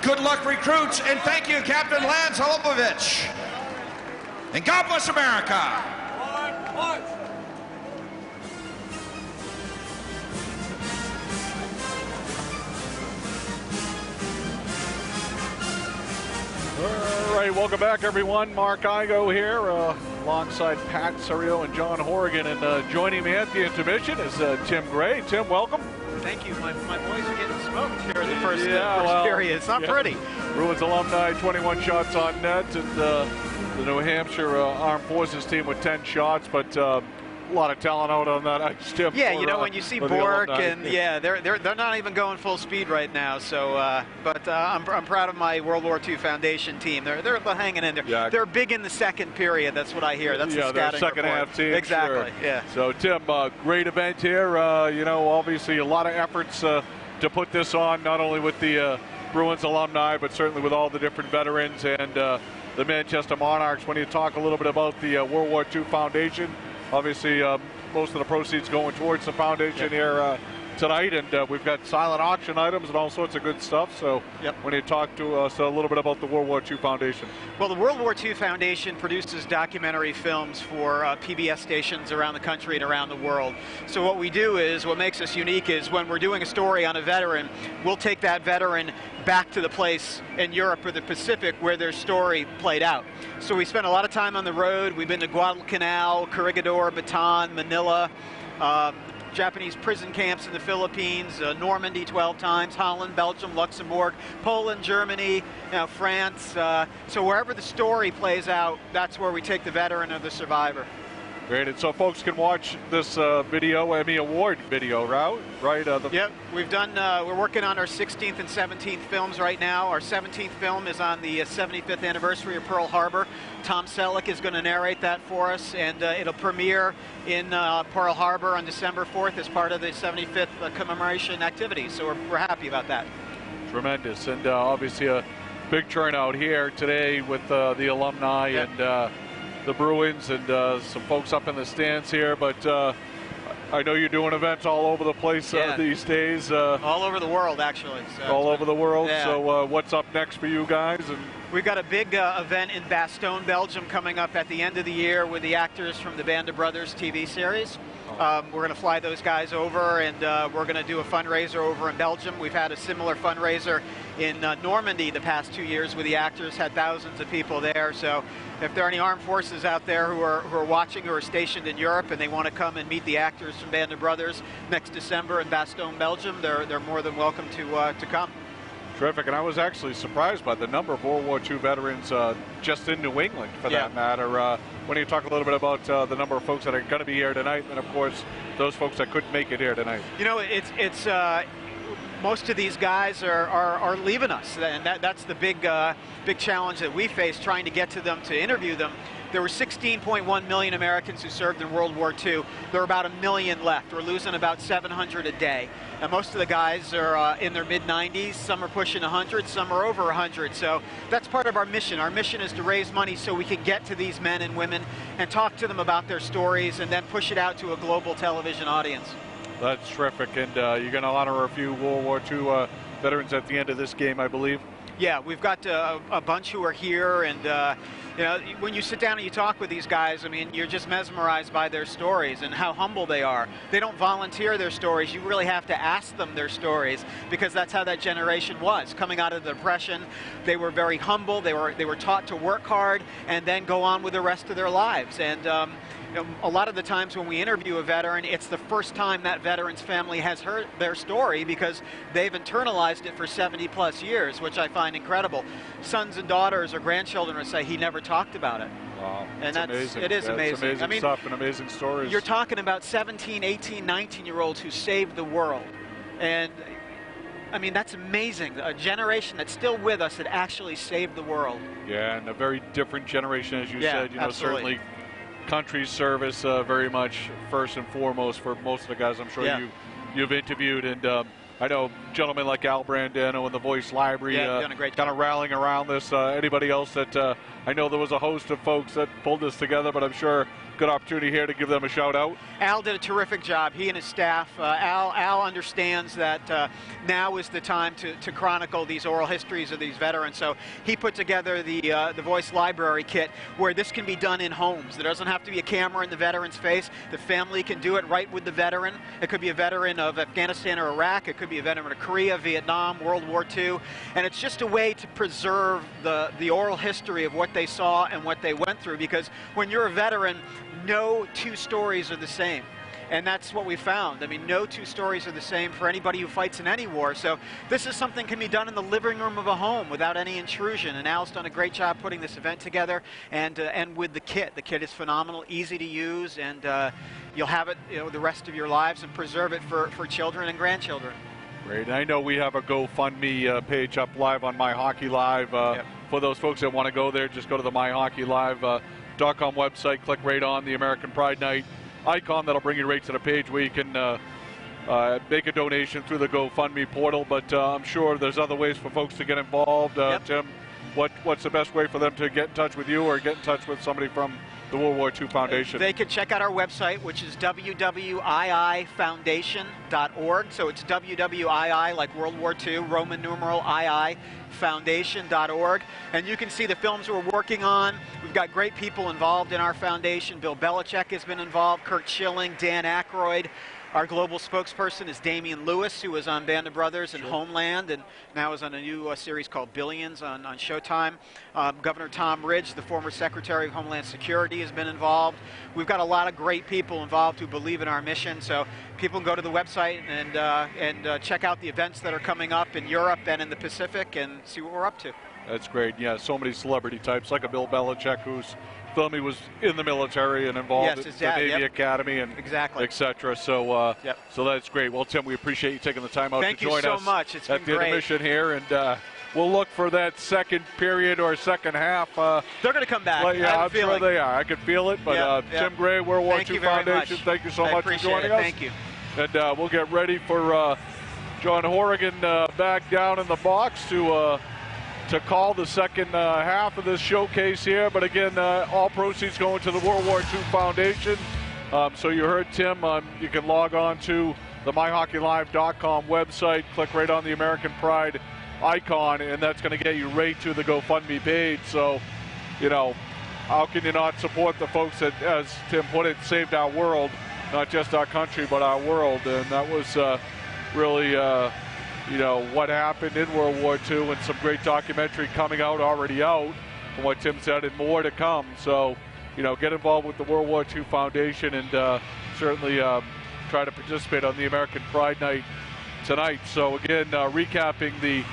Good luck, recruits, and thank you, Captain Lance Holopovich. And God bless America. All right, welcome back, everyone. Mark Igo here, alongside Pat Serio and John Horrigan, and joining me at the intermission is Tim Gray. Tim, welcome. Thank you. My boys are getting smoked here in the first period. It's not pretty. Bruins alumni, 21 shots on net, and the New Hampshire Armed Forces team with 10 shots, but a lot of talent out on that ice, Tim. Yeah, you know, when you see Bork and they're not even going full speed right now. So, but I'm proud of my World War II Foundation team. They're hanging in there. Yeah. They're big in the second period. That's what I hear. That's the they're scouting second report. half team. Exactly. Sure. Yeah. So Tim, great event here. You know, obviously a lot of efforts to put this on, not only with the Bruins alumni, but certainly with all the different veterans and the Manchester Monarchs. When you talk a little bit about the World War II Foundation, obviously most of the proceeds going towards the foundation here tonight, and we've got silent auction items and all sorts of good stuff. So when you talk to us a little bit about the World War II Foundation. Well, the World War II Foundation produces documentary films for PBS stations around the country and around the world. So what we do is, what makes us unique is when we're doing a story on a veteran, we'll take that veteran back to the place in Europe or the Pacific where their story played out. So we spent a lot of time on the road. We've been to Guadalcanal, Corregidor, Bataan, Manila, Japanese prison camps in the Philippines, Normandy 12 times, Holland, Belgium, Luxembourg, Poland, Germany, France. So wherever the story plays out, that's where we take the veteran or the survivor. Great, and so folks can watch this video, Emmy Award video, right? Yep, we've done, we're working on our 16th and 17th films right now. Our 17th film is on the 75th anniversary of Pearl Harbor. Tom Selleck is going to narrate that for us, and it'll premiere in Pearl Harbor on December 4th as part of the 75th commemoration activities, so we're happy about that. Tremendous, and obviously a big turnout here today with the alumni and the Bruins and some folks up in the stands here, but I know you're doing events all over the place these days. All over the world, actually. So all over the world. Yeah. So what's up next for you guys? And we've got a big event in Bastogne, Belgium coming up at the end of the year with the actors from the Band of Brothers TV series. We're going to fly those guys over, and we're going to do a fundraiser over in Belgium. We've had a similar fundraiser in Normandy the past 2 years with the actors, had thousands of people there. So if there are any armed forces out there who are watching, who are stationed in Europe, and they want to come and meet the actors from Band of Brothers next December in Bastogne, Belgium, they're more than welcome to come. Terrific, and I was actually surprised by the number of World War II veterans just in New England, for that matter. When you talk a little bit about the number of folks that are going to be here tonight, and of course those folks that couldn't make it here tonight. You know, it's most of these guys are leaving us, and that's the big challenge that we face, trying to get to them to interview them. There were 16.1 million Americans who served in World War II. There are about 1 million left. We're losing about 700 a day. And most of the guys are in their mid-90s. Some are pushing 100, some are over 100. So that's part of our mission. Our mission is to raise money so we can get to these men and women and talk to them about their stories and then push it out to a global television audience. That's terrific. And you're going to honor a few World War II veterans at the end of this game, I believe. Yeah, we've got a bunch who are here, and you know, when you sit down and you talk with these guys, I mean, you're just mesmerized by their stories and how humble they are. They don't volunteer their stories. You really have to ask them their stories, because that's how that generation was. Coming out of the Depression, they were very humble. They were taught to work hard and then go on with the rest of their lives. And a lot of the times when we interview a veteran, it's the first time that veteran's family has heard their story, because they've internalized it for 70+ years, which I find incredible. Sons and daughters or grandchildren will say he never talked about it. Wow, and that's amazing. It is amazing. It's amazing stuff and amazing stories. You're talking about 17, 18, 19-year-olds who saved the world. And I mean, that's amazing. A generation that's still with us that actually saved the world. Yeah, and a very different generation, as you said. You know, absolutely. Certainly country service very much first and foremost for most of the guys I'm sure you've interviewed. And I know gentlemen like Al Brandano and the Voice Library done a great kind of rallying around this. Anybody else that I know there was a host of folks that pulled this together, but I'm sure good opportunity here to give them a shout out. Al did a terrific job, he and his staff. Al understands that now is the time to chronicle these oral histories of these veterans. So he put together the Voice Library kit where this can be done in homes. There doesn't have to be a camera in the veteran's face. The family can do it right with the veteran. It could be a veteran of Afghanistan or Iraq. It could be a veteran of Korea, Vietnam, World War II. And it's just a way to preserve the oral history of what they saw and what they went through, because when you're a veteran, no two stories are the same. And that's what we found. I mean, no two stories are the same for anybody who fights in any war. So this is something that can be done in the living room of a home without any intrusion. And Al's done a great job putting this event together, and with the kit. The kit is phenomenal, easy to use, and you'll have it, you know, the rest of your lives, and preserve it for children and grandchildren. Great. And I know we have a GoFundMe page up live on MyHockeyLive. Yep. For those folks that want to go there, just go to the MyHockeyLive.com website, click right on the American Pride Night icon. That'll bring you right to the page where you can make a donation through the GoFundMe portal. But I'm sure there's other ways for folks to get involved. Yep. Tim, what's the best way for them to get in touch with you or get in touch with somebody from the World War II Foundation? They can check out our website, which is WWII So it's WWII, like World War II, Roman numeral II, foundation.org. And you can see the films we're working on. We've got great people involved in our foundation. Bill Belichick has been involved, Kurt Schilling, Dan Aykroyd. Our global spokesperson is Damian Lewis, who was on Band of Brothers and Homeland, and now is on a new series called Billions on Showtime. Governor Tom Ridge, the former Secretary of Homeland Security, has been involved. We've got a lot of great people involved who believe in our mission, so people can go to the website and check out the events that are coming up in Europe and in the Pacific and see what we're up to. That's great. Yeah, so many celebrity types, like a Bill Belichick, who's film he was in the military and involved in the Navy Academy and etc. So, so that's great. Well, Tim, we appreciate you taking the time out to join us. Thank you so much. It's at been the great. intermission here, and we'll look for that second period or second half. They're going to come back. Well, yeah, I'm sure they are. I can feel it. But Tim Gray, World War II Foundation, thank you so much for joining us. Thank you. And we'll get ready for John Horrigan back down in the box to call the second half of this showcase here. But again, all proceeds going to the World War II Foundation. So you heard Tim. You can log on to the MyHockeyLive.com website, click right on the American Pride icon, and that's going to get you right to the GoFundMe page. So, you know, how can you not support the folks that, as Tim put it, saved our world, not just our country, but our world. And that was really you know, what happened in World War II, and some great documentary coming out, already out, from what Tim said, and more to come. So, you know, get involved with the World War II Foundation, and certainly try to participate on the American Pride Night tonight. So again, recapping the